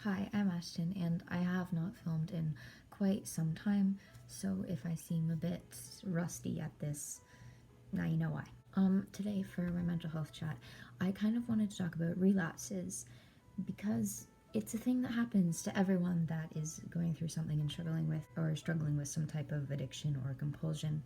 Hi, I'm Ashton, and I have not filmed in quite some time, so if I seem a bit rusty at this, now you know why. Today for my mental health chat, I kind of wanted to talk about relapses because it's a thing that happens to everyone that is going through something and struggling with some type of addiction or compulsion,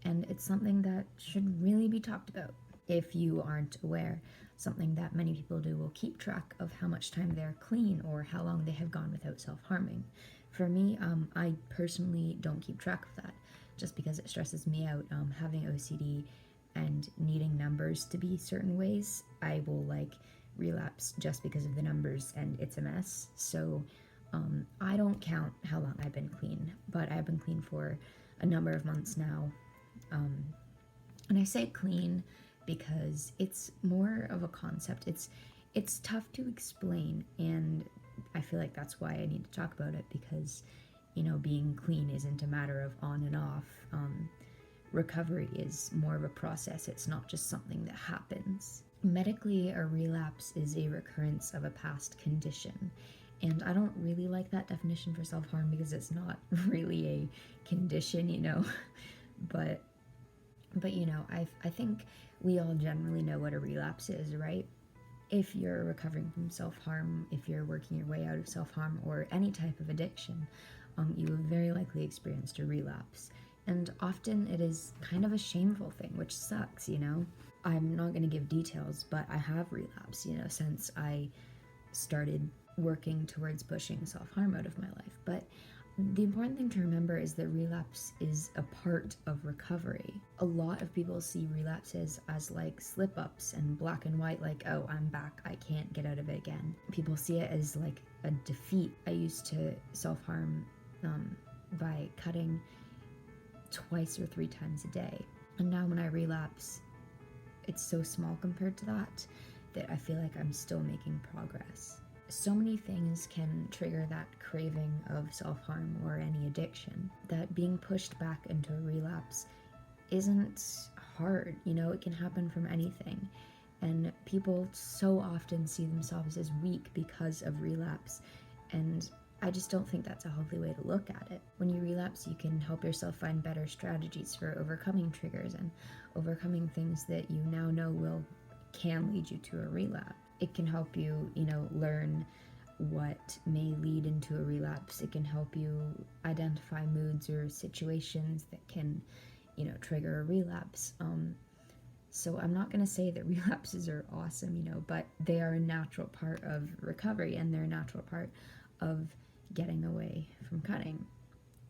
and it's something that should really be talked about. If you aren't aware, something that many people do will keep track of how much time they're clean or how long they have gone without self-harming. For me, I personally don't keep track of that just because it stresses me out. Having OCD and needing numbers to be certain ways, I will relapse just because of the numbers and it's a mess. So I don't count how long I've been clean, but I've been clean for a number of months now. And I say clean because it's more of a concept. It's tough to explain, and I feel like that's why I need to talk about it, because being clean isn't a matter of on and off. Recovery is more of a process. It's not just something that happens. Medically, a relapse is a recurrence of a past condition, and I don't really like that definition for self-harm because it's not really a condition, but I think we all generally know what a relapse is, right? If you're recovering from self-harm, if you're working your way out of self-harm or any type of addiction, you have very likely experienced a relapse. And often it is kind of a shameful thing, which sucks, I'm not going to give details, but I have relapsed, since I started working towards pushing self-harm out of my life. But the important thing to remember is that relapse is a part of recovery. A lot of people see relapses as slip-ups and black and white, oh, I'm back, I can't get out of it again. People see it as a defeat. I used to self-harm by cutting twice or 3 times a day. And now when I relapse, it's so small compared to that I feel like I'm still making progress. So many things can trigger that craving of self-harm or any addiction, that being pushed back into a relapse isn't hard. It can happen from anything. And people so often see themselves as weak because of relapse. And I just don't think that's a healthy way to look at it. When you relapse, you can help yourself find better strategies for overcoming triggers and overcoming things that you now know can lead you to a relapse. It can help you, learn what may lead into a relapse. It can help you identify moods or situations that can, trigger a relapse. So I'm not going to say that relapses are awesome, but they are a natural part of recovery, and they're a natural part of getting away from cutting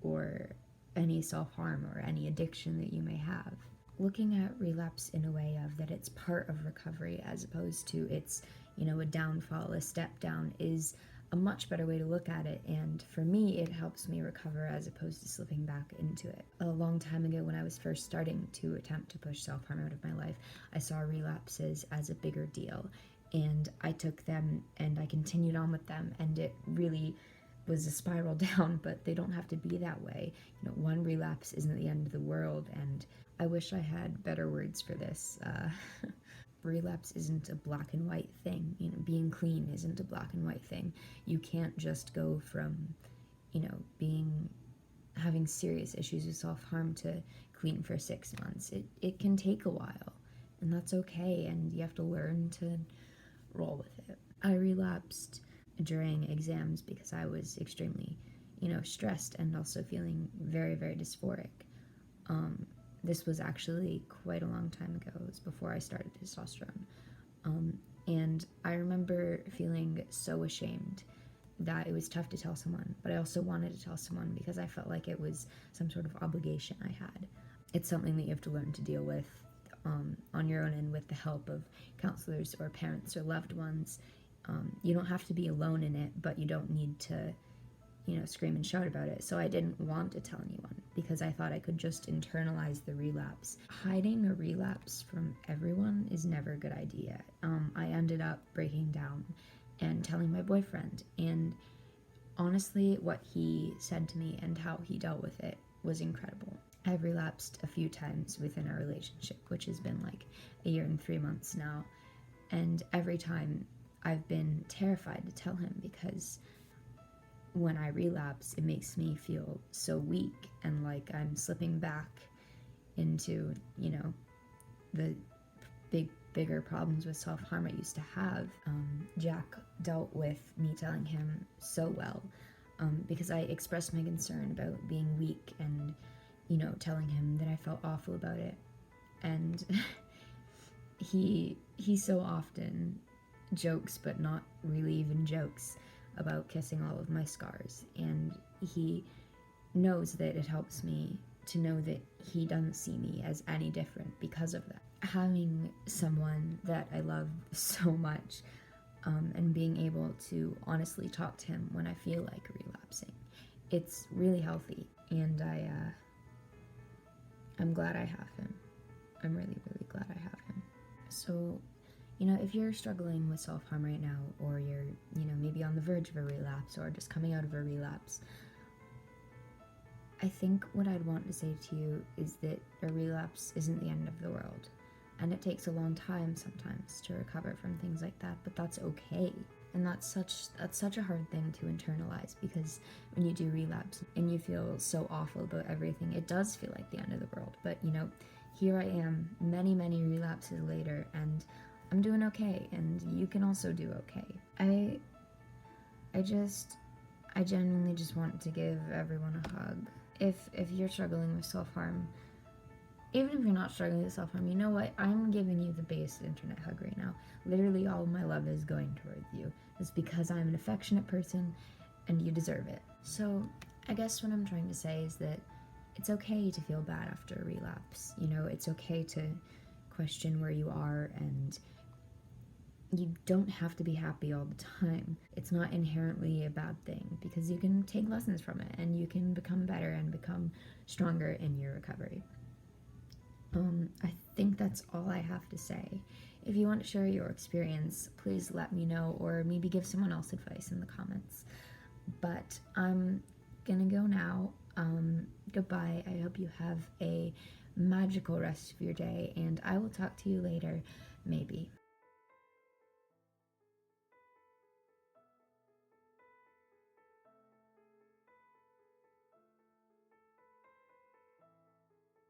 or any self-harm or any addiction that you may have. Looking at relapse in a way of that it's part of recovery as opposed to it's, a downfall, a step down, is a much better way to look at it. And for me, it helps me recover as opposed to slipping back into it. A long time ago, when I was first starting to attempt to push self-harm out of my life, I saw relapses as a bigger deal, and I took them and I continued on with them, and it really was a spiral down. But they don't have to be that way. One relapse isn't the end of the world, and I wish I had better words for this. Relapse isn't a black and white thing. Being clean isn't a black and white thing. You can't just go from, having serious issues with self-harm to clean for 6 months. It can take a while, and that's okay, and you have to learn to roll with it. I relapsed during exams because I was extremely, stressed and also feeling very, very dysphoric. This was actually quite a long time ago. It was before I started testosterone. And I remember feeling so ashamed that it was tough to tell someone, but I also wanted to tell someone because I felt like it was some sort of obligation I had. It's something that you have to learn to deal with on your own and with the help of counselors or parents or loved ones. You don't have to be alone in it, but you don't need to scream and shout about it. So I didn't want to tell anyone because I thought I could just internalize the relapse. Hiding a relapse from everyone is never a good idea. I ended up breaking down and telling my boyfriend, and honestly, what he said to me and how he dealt with it was incredible. I've relapsed a few times within our relationship, which has been 1 year and 3 months now, and every time I've been terrified to tell him because when I relapse, it makes me feel so weak and like I'm slipping back into, you know, the bigger problems with self-harm I used to have. Jack dealt with me telling him so well, because I expressed my concern about being weak and, you know, telling him that I felt awful about it. And he so often jokes, but not really even jokes, about kissing all of my scars, and he knows that it helps me to know that he doesn't see me as any different because of that. Having someone that I love so much, and being able to honestly talk to him when I feel like relapsing, it's really healthy, and I'm glad I have him. I'm really, really glad I have him. So, you know, if you're struggling with self-harm right now, or you're, you know, maybe on the verge of a relapse, or just coming out of a relapse, I think what I'd want to say to you is that a relapse isn't the end of the world. And it takes a long time sometimes to recover from things like that, but that's okay. And that's such a hard thing to internalize, because when you do relapse and you feel so awful about everything, it does feel like the end of the world. But, you know, here I am, many, many relapses later, and I'm doing okay, and you can also do okay. I genuinely just want to give everyone a hug. If you're struggling with self-harm, even if you're not struggling with self-harm, you know what? I'm giving you the biggest internet hug right now. Literally all of my love is going towards you. It's because I'm an affectionate person, and you deserve it. So I guess what I'm trying to say is that it's okay to feel bad after a relapse. You know, it's okay to question where you are, and you don't have to be happy all the time. It's not inherently a bad thing, because you can take lessons from it, and you can become better and become stronger in your recovery. I think that's all I have to say. If you want to share your experience, please let me know, or maybe give someone else advice in the comments. But I'm gonna go now. Goodbye. I hope you have a magical rest of your day, and I will talk to you later, maybe.